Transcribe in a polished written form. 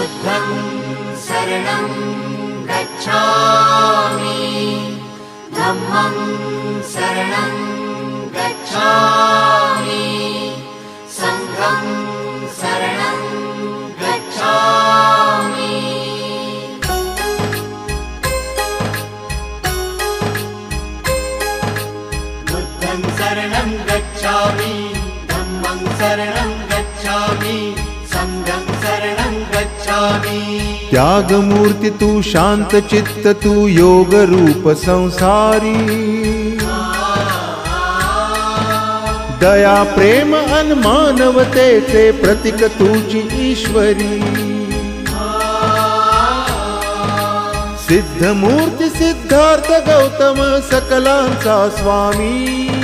बुद्धं शरणं गच्छामि धम्मं शरणं गच्छामि संघं शरणं गच्छामि। बुद्धं शरणं गच्छामि धम्मं शरणं गच्छामि संघं शरणं गच्छामि। त्याग मूर्ति तू शांत चित्त तू योग रूप संसारी, दया प्रेम अन मानवतेचे प्रतीक तुझी ईश्वरी। सिद्ध मूर्ति सिद्धार्थ गौतम सकलांचा स्वामी,